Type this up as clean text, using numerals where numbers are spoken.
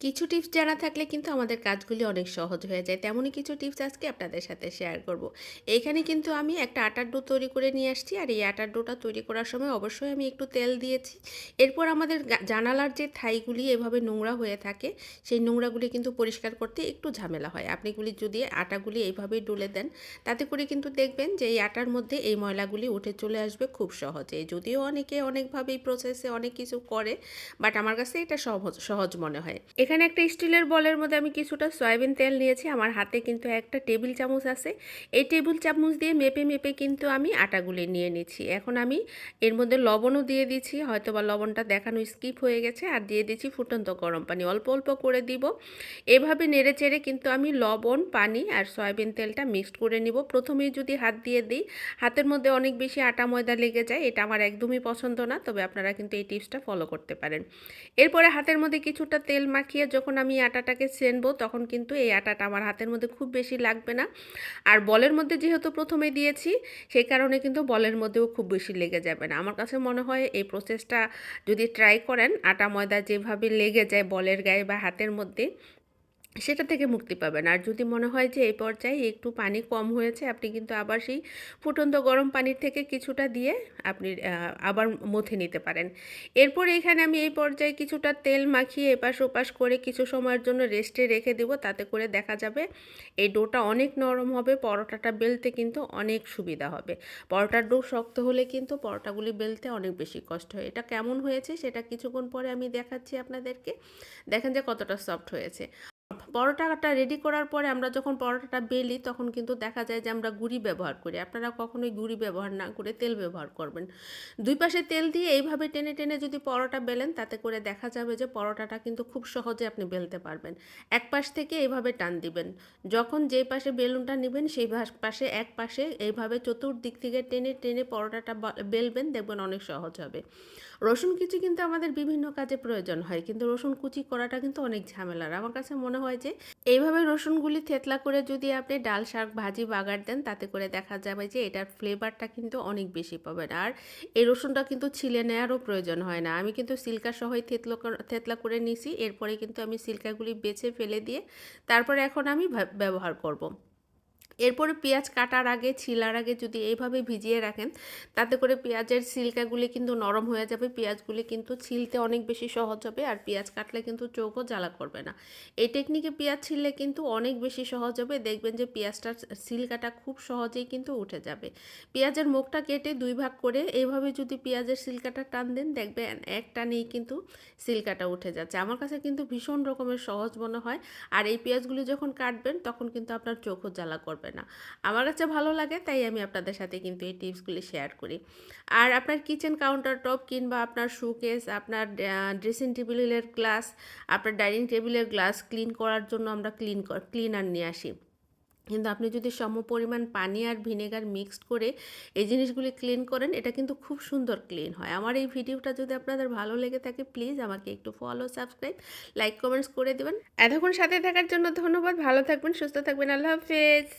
কিছু টিপস জানা থাকলে কিন্তু আমাদের কাজগুলি অনেক সহজ হয়ে যায়। তেমনই কিছু টিপস আজকে আপনাদের সাথে শেয়ার করব। এইখানে কিন্তু আমি একটা আটার ডো তৈরি করে নিয়ে আসছি। আর এই আটার ডোটা তৈরি করার সময় অবশ্যই আমি একটু তেল দিয়েছি। এরপর আমাদের জানালার যে থাইগুলি এভাবে নোংরা হয়ে থাকে, সেই নোংরাগুলি কিন্তু পরিষ্কার করতে একটু ঝামেলা হয়। আপনিগুলি যদি আটাগুলি এইভাবেই ডলে দেন, তাতে করে কিন্তু দেখবেন যে এই আটার মধ্যে এই ময়লাগুলি উঠে চলে আসবে খুব সহজে। যদিও অনেকে অনেকভাবে এই প্রসেসে অনেক কিছু করে, বাট আমার কাছে এটা সহজ সহজ মনে হয়। এখানে একটা স্টিলের বলের মধ্যে আমি কিছুটা সয়াবিন তেল নিয়েছি। আমার হাতে কিন্তু একটা টেবিল চামচ আছে। এই টেবিল চামচ দিয়ে মেপে মেপে কিন্তু আমি আটাগুলি নিয়ে নিচ্ছি। এখন আমি এর মধ্যে লবণও দিয়ে দিচ্ছি, হয়তো বা লবণটা দেখানো স্কিপ হয়ে গেছে। আর দিয়ে দিচ্ছি ফুটন্ত গরম পানি, অল্প অল্প করে দিব। এভাবে নেড়ে চেড়ে কিন্তু আমি লবণ, পানি আর সয়াবিন তেলটা মিক্সড করে নিব। প্রথমেই যদি হাত দিয়ে দিই, হাতের মধ্যে অনেক বেশি আটা ময়দা লেগে যায়, এটা আমার একদমই পছন্দ না। তবে আপনারা কিন্তু এই টিপসটা ফলো করতে পারেন। এরপরে হাতের মধ্যে কিছুটা তেল মাখিয়ে যখন আমি আটাটাকে ছেনবো, তখন কিন্তু এই আটাটা আমার হাতের মধ্যে খুব বেশি লাগবে না। আর বলের মধ্যে যেহেতু প্রথমে দিয়েছি, সেই কারণে কিন্তু বলের মধ্যেও খুব বেশি লেগে যাবে না। আমার কাছে মনে হয় এই প্রসেসটা যদি ট্রাই করেন, আটা ময়দা যেভাবে লেগে যায় বলের গায়ে বা হাতের মধ্যে, সেটা থেকে মুক্তি পাবেন। আর যদি মনে হয় যে এই পর্যায়ে একটু পানি কম হয়েছে, আপনি কিন্তু আবার সেই ফুটন্ত গরম পানির থেকে কিছুটা দিয়ে আপনি আবার মথে নিতে পারেন। এরপর এখানে আমি এই পর্যায়ে কিছুটা তেল মাখিয়ে এপাশ ওপাশ করে কিছু সময়ের জন্য রেস্টে রেখে দেব। তাতে করে দেখা যাবে এই ডোটা অনেক নরম হবে, পরোটাটা বেলতে কিন্তু অনেক সুবিধা হবে। পরোটার ডো শক্ত হলে কিন্তু পরোটাগুলি বেলতে অনেক বেশি কষ্ট হয়। এটা কেমন হয়েছে সেটা কিছুক্ষণ পরে আমি দেখাচ্ছি আপনাদেরকে। দেখেন যে কতটা সফট হয়েছে। পরোটাটা রেডি করার পরে আমরা যখন পরোটাটা বেলি, তখন কিন্তু দেখা যায় যে আমরা গুঁড়ি ব্যবহার করি। আপনারা কখনোই গুঁড়ি ব্যবহার না করে তেল ব্যবহার করবেন। দুই পাশে তেল দিয়ে এইভাবে টেনে টেনে যদি পরোটা বেলেন, তাতে করে দেখা যাবে যে পরোটাটা কিন্তু খুব সহজে আপনি বেলতে পারবেন। এক পাশ থেকে এইভাবে টান দিবেন। যখন যে পাশে বেলুনটা নেবেন, সেই পাশে এক পাশে এইভাবে চতুর্দিক থেকে টেনে টেনে পরোটাটা বেলবেন, দেখবেন অনেক সহজ হবে। রসুন কুচি কিন্তু আমাদের বিভিন্ন কাজে প্রয়োজন হয়, কিন্তু রসুন কুচি করাটা কিন্তু অনেক ঝামেলার। আমার কাছে মনে হয় যে এইভাবে রসুনগুলি থেতলা করে যদি আপনি ডাল শাক ভাজি বাগার দেন, তাতে করে দেখা যাবে যে এটার ফ্লেভারটা কিন্তু অনেক বেশি পাবেন। আর এই রসুনটা কিন্তু ছিলে নেওয়ারও প্রয়োজন হয় না। আমি কিন্তু সিল্কা সহই থেতলা করে নিছি। এরপরে কিন্তু আমি সিল্কাগুলি বেছে ফেলে দিয়ে তারপরে এখন আমি ব্যবহার করব। এরপরে পেঁয়াজ কাটার আগে, ছিলার আগে যদি এইভাবে ভিজিয়ে রাখেন, তাতে করে পেঁয়াজের ছিলকাগুলি কিন্তু নরম হয়ে যাবে। পেঁয়াজগুলি কিন্তু ছিলতে অনেক বেশি সহজ হবে। আর পেঁয়াজ কাটলে কিন্তু চোখও জ্বালা করবে না। এই টেকনিকে পেঁয়াজ ছিললে কিন্তু অনেক বেশি সহজ হবে। দেখবেন যে পেঁয়াজটার ছিলকাটা খুব সহজেই কিন্তু উঠে যাবে। পেঁয়াজের মুখটা কেটে দুই ভাগ করে এইভাবে যদি পেঁয়াজের ছিলকাটা টান দেন, দেখবেন এক টানেই কিন্তু ছিলকাটা উঠে যাচ্ছে। আমার কাছে কিন্তু ভীষণ রকমের সহজ মনে হয়। আর এই পেঁয়াজগুলি যখন কাটবেন, তখন কিন্তু আপনার চোখও জ্বালা করবে না। আমার কাছে ভালো লাগে, তাই আমি আপনাদের সাথে কিন্তু এই টিপসগুলি শেয়ার করি। আর আপনার কিচেন কাউন্টার টপ কিংবা আপনার শোকেস, আপনার ড্রেসিং টেবিলের গ্লাস, আপনার ডাইনিং টেবিলের গ্লাস ক্লিন করার জন্য আমরা ক্লিনার নিয়ে আসি। কিন্তু আপনি যদি সমপরিমাণ পানি আর ভিনেগার মিক্সড করে এই জিনিসগুলি ক্লিন করেন, এটা কিন্তু খুব সুন্দর ক্লিন হয়। আমার এই ভিডিওটা যদি আপনাদের ভালো লেগে থাকে, প্লিজ আমাকে একটু ফলো, সাবস্ক্রাইব, লাইক, কমেন্টস করে দেবেন। এতক্ষণ সাথে থাকার জন্য ধন্যবাদ। ভালো থাকবেন, সুস্থ থাকবেন। আল্লাহ হাফেজ।